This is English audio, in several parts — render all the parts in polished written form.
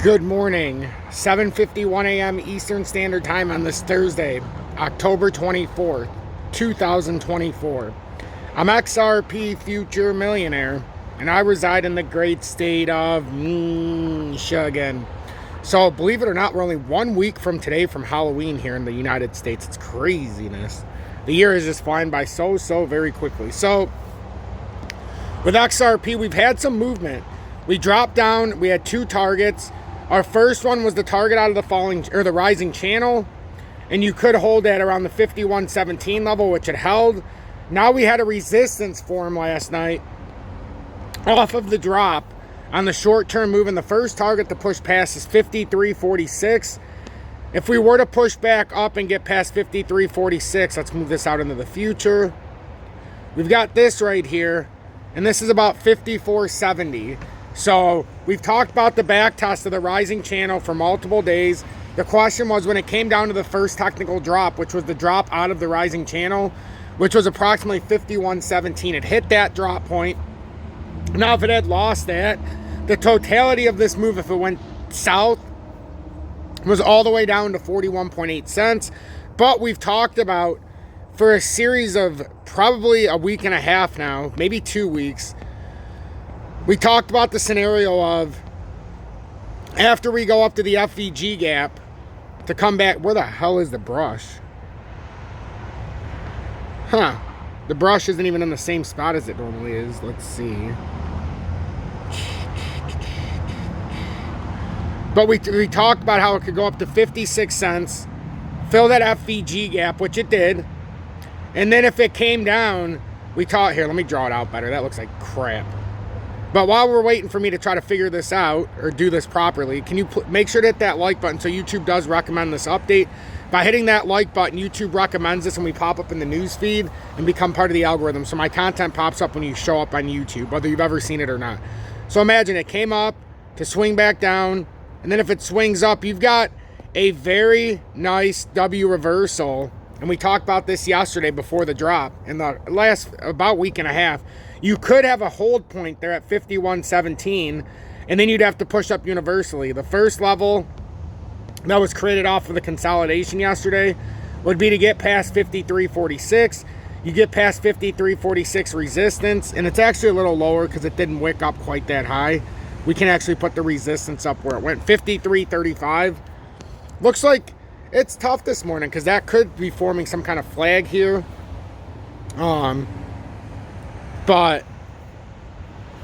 Good morning, 7:51 a.m. Eastern Standard Time on this Thursday, October 24th, 2024. I'm XRP Future Millionaire, and I reside in the great state of Michigan. So, believe it or not, we're only 1 week from today from Halloween here in the United States. It's craziness. The year is just flying by so very quickly. So, with XRP, we've had some movement. We dropped down. We had two targets. Our first one was the target out of the falling or the rising channel, and you could hold that around the 51.17 level, which it held. Now we had a resistance form last night off of the drop on the short-term move, and the first target to push past is 53.46. If we were to push back up and get past 53.46, let's move this out into the future. We've got this right here, and this is about 54.70. So we've talked about the back test of the rising channel for multiple days. The question was when it came down to the first technical drop, which was the drop out of the rising channel, which was approximately 51.17. It hit that drop point. Now, if it had lost that, the totality of this move, if it went south, was all the way down to 41.8 cents. But we've talked about for a series of probably a week and a half now, maybe 2 weeks, we talked about the scenario of after we go up to the FVG gap to come back. Where the hell is the brush? Huh. The brush isn't even in the same spot as it normally is. Let's see. But we talked about how it could go up to 56 cents, fill that FVG gap, which it did. And then if it came down, we talked, here, let me draw it out better. That looks like crap. But while we're waiting for me to try to figure this out or do this properly, can you make sure to hit that like button so YouTube does recommend this update? By hitting that like button, YouTube recommends this and we pop up in the news feed and become part of the algorithm. So my content pops up when you show up on YouTube, whether you've ever seen it or not. So imagine it came up to swing back down, and then if it swings up, you've got a very nice W reversal. And we talked about this yesterday before the drop. In the last about week and a half, you could have a hold point there at 51.17, and then you'd have to push up universally. The first level that was created off of the consolidation yesterday would be to get past 53.46. You get past 53.46 resistance, and it's actually a little lower because it didn't wick up quite that high. We can actually put the resistance up where it went, 53.35. Looks like it's tough this morning because that could be forming some kind of flag here. But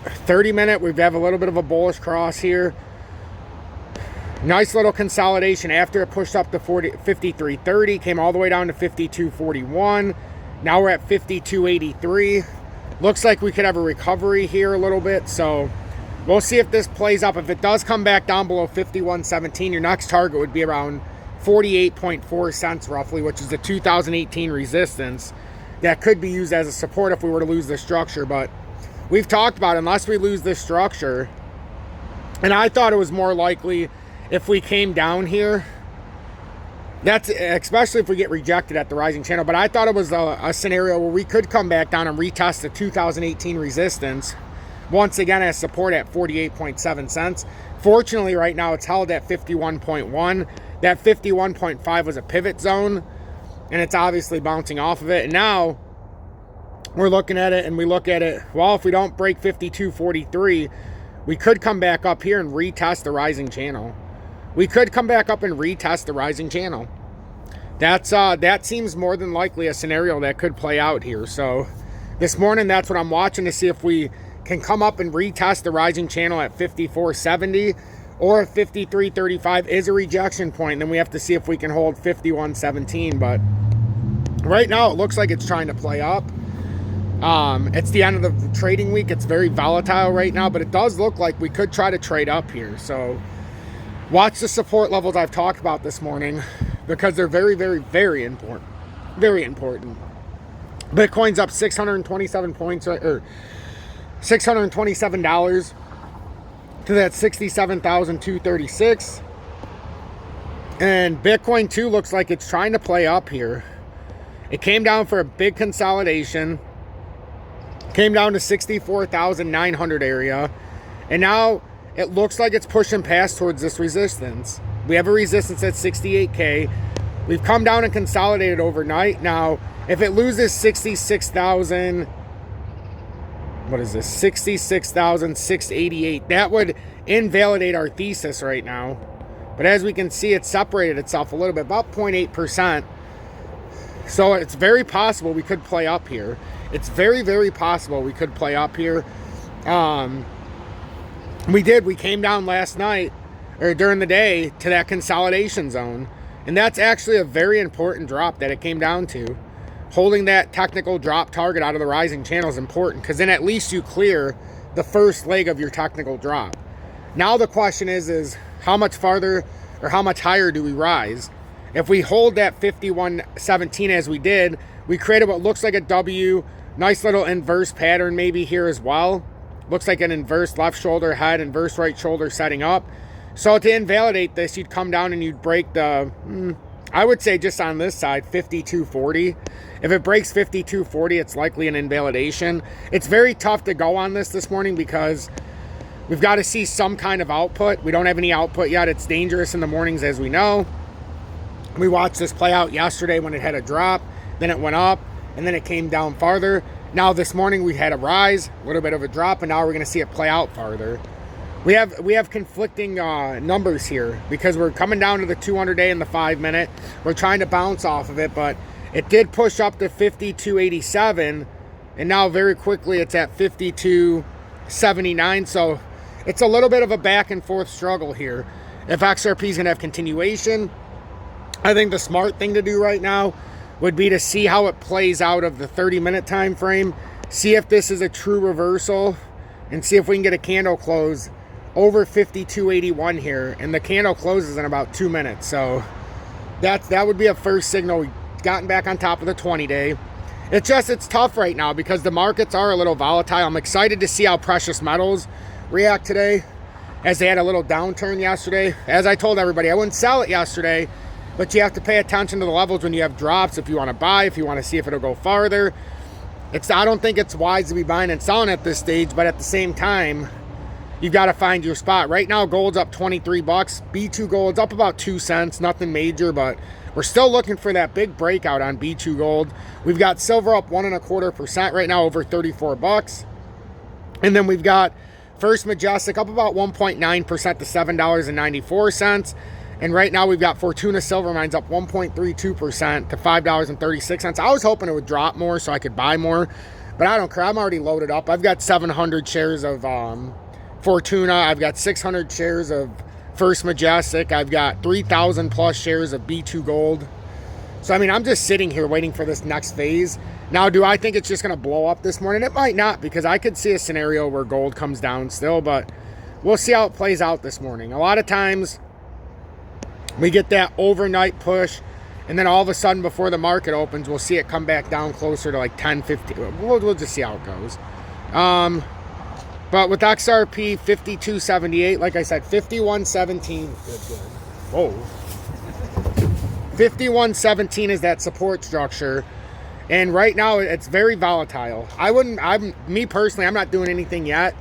30-minute, we have a little bit of a bullish cross here. Nice little consolidation after it pushed up to 53.30, came all the way down to 52.41. Now we're at 52.83. Looks like we could have a recovery here a little bit, so we'll see if this plays up. If it does come back down below 51.17, your next target would be around 48.4 cents roughly, which is the 2018 resistance. That could be used as a support if we were to lose this structure, but we've talked about unless we lose this structure, and I thought it was more likely if we came down here, that's especially if we get rejected at the rising channel, but I thought it was a scenario where we could come back down and retest the 2018 resistance once again as support at 48.7 cents. Fortunately, right now it's held at 51.1. That 51.5 was a pivot zone, and it's obviously bouncing off of it. And now we're looking at it, and we look at it, well, if we don't break 52.43, we could come back up here and retest the rising channel. We could come back up and retest the rising channel. That seems more than likely a scenario that could play out here. So this morning, that's what I'm watching to see if we can come up and retest the rising channel at 54.70, or if 53.35 is a rejection point, then we have to see if we can hold 51.17. But right now, it looks like it's trying to play up. It's the end of the trading week. It's very volatile right now, but it does look like we could try to trade up here. So watch the support levels I've talked about this morning because they're very important. Very important. Bitcoin's up 627 points, or $627 to that 67,236. And Bitcoin too looks like it's trying to play up here. It came down for a big consolidation. Came down to 64,900 area. And now it looks like it's pushing past towards this resistance. We have a resistance at 68K. We've come down and consolidated overnight. Now, if it loses 66,000, what is this? 66,688. That would invalidate our thesis right now. But as we can see, it separated itself a little bit, about 0.8%. So it's very possible we could play up here. It's very, very possible we could play up here. We came down last night, or during the day, to that consolidation zone. And that's actually a very important drop that it came down to. Holding that technical drop target out of the rising channel is important, because then at least you clear the first leg of your technical drop. Now the question is how much farther or how much higher do we rise? If we hold that 51.17 as we did, we created what looks like a W. Nice little inverse pattern maybe here as well. Looks like an inverse left shoulder head, inverse right shoulder setting up. So to invalidate this, you'd come down and you'd break the, I would say just on this side, 52.40. If it breaks 52.40, it's likely an invalidation. It's very tough to go on this morning because we've got to see some kind of output. We don't have any output yet. It's dangerous in the mornings, as we know. We watched this play out yesterday when it had a drop, then it went up, and then it came down farther. Now this morning we had a rise, a little bit of a drop, and now we're going to see it play out farther. We have conflicting numbers here because we're coming down to the 200-day and the 5-minute. We're trying to bounce off of it, but it did push up to 52.87, and now very quickly it's at 52.79. So it's a little bit of a back and forth struggle here. If XRP is going to have continuation, I think the smart thing to do right now would be to see how it plays out of the 30-minute time frame, see if this is a true reversal, and see if we can get a candle close over 52.81 here. And the candle closes in about 2 minutes. So that would be a first signal. We've gotten back on top of the 20-day. It's tough right now because the markets are a little volatile. I'm excited to see how precious metals react today, as they had a little downturn yesterday. As I told everybody, I wouldn't sell it yesterday, but you have to pay attention to the levels when you have drops. If you want to buy, if you want to see if it'll go farther. I don't think it's wise to be buying and selling at this stage, but at the same time, you've got to find your spot. Right now, gold's up 23 bucks. B2 gold's up about 2 cents. Nothing major, but we're still looking for that big breakout on B2 gold. We've got silver up 1.25% right now, over 34 bucks. And then we've got First Majestic up about 1.9% to $7.94. And right now we've got Fortuna Silver Mines up 1.32% to $5.36. I was hoping it would drop more so I could buy more, but I don't care. I'm already loaded up. I've got 700 shares of Fortuna. I've got 600 shares of First Majestic. I've got 3,000 plus shares of B2 Gold. So, I mean, I'm just sitting here waiting for this next phase. Now, do I think it's just going to blow up this morning? It might not, because I could see a scenario where gold comes down still, but we'll see how it plays out this morning. A lot of times we get that overnight push, and then all of a sudden before the market opens, we'll see it come back down closer to like 10, 15. We'll just see how it goes. But with XRP 52.78, like I said, 51.17. Good. Whoa. 51.17 is that support structure. And right now it's very volatile. Me personally, I'm not doing anything yet.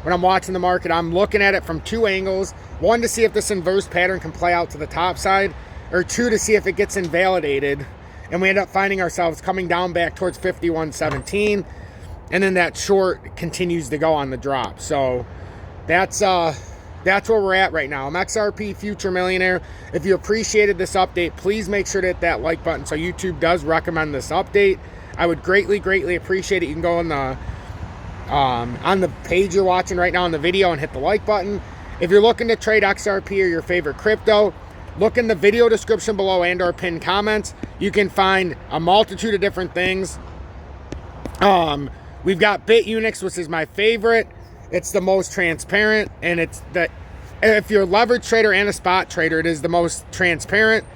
When I'm watching the market, I'm looking at it from two angles. One, to see if this inverse pattern can play out to the top side, or two, to see if it gets invalidated and we end up finding ourselves coming down back towards 51.17, and then that short continues to go on the drop. So that's where we're at right now. I'm XRP Future Millionaire. If you appreciated this update, please make sure to hit that like button so YouTube does recommend this update. I would greatly appreciate it. You can go on the page you're watching right now on the video and hit the like button. If you're looking to trade XRP or your favorite crypto, look in the video description below and or pinned comments. You can find a multitude of different things. We've got BITUNIX, which is my favorite. It's the most transparent, and if you're a leverage trader and a spot trader, it is the most transparent.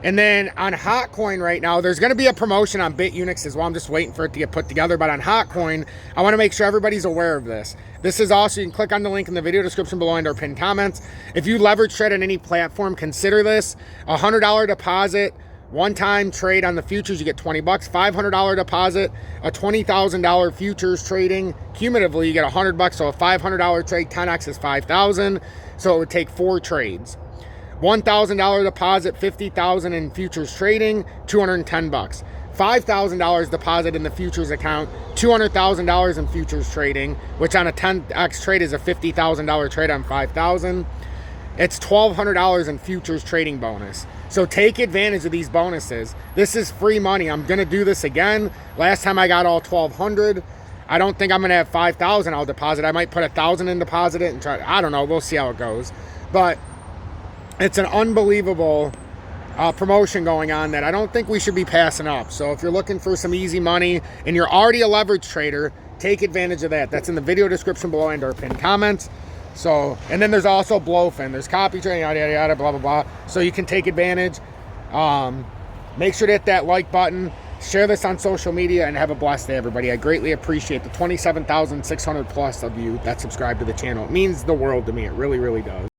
And then on HOTCOIN right now, there's going to be a promotion on BITUNIX as well. I'm just waiting for it to get put together. But on HOTCOIN, I want to make sure everybody's aware of this. This is also, you can click on the link in the video description below and or pinned comments. If you leverage trade on any platform, consider this. $100 deposit One-time trade on the futures, you get 20 bucks, $500 deposit, a $20,000 futures trading. Cumulatively, you get 100 bucks, so a $500 trade, 10x is 5,000. So it would take 4 trades. $1,000 deposit, 50,000 in futures trading, 210 bucks. $5,000 deposit in the futures account, $200,000 in futures trading, which on a 10x trade is a $50,000 trade on 5,000. It's $1,200 in futures trading bonus. So take advantage of these bonuses. This is free money. I'm going to do this again. Last time I got all 1,200. I don't think I'm going to have 5,000 I'll deposit. I might put 1,000 in, deposit it, and try. I don't know. We'll see how it goes. But it's an unbelievable promotion going on that I don't think we should be passing up. So if you're looking for some easy money and you're already a leverage trader, take advantage of that. That's in the video description below and our pinned comments. So, and then there's also BLOFIN. There's COPYTRADE, yada, yada, yada, blah, blah, blah. So you can take advantage. Make sure to hit that like button. Share this on social media and have a blessed day, everybody. I greatly appreciate the 27,600 plus of you that subscribe to the channel. It means the world to me. It really, really does.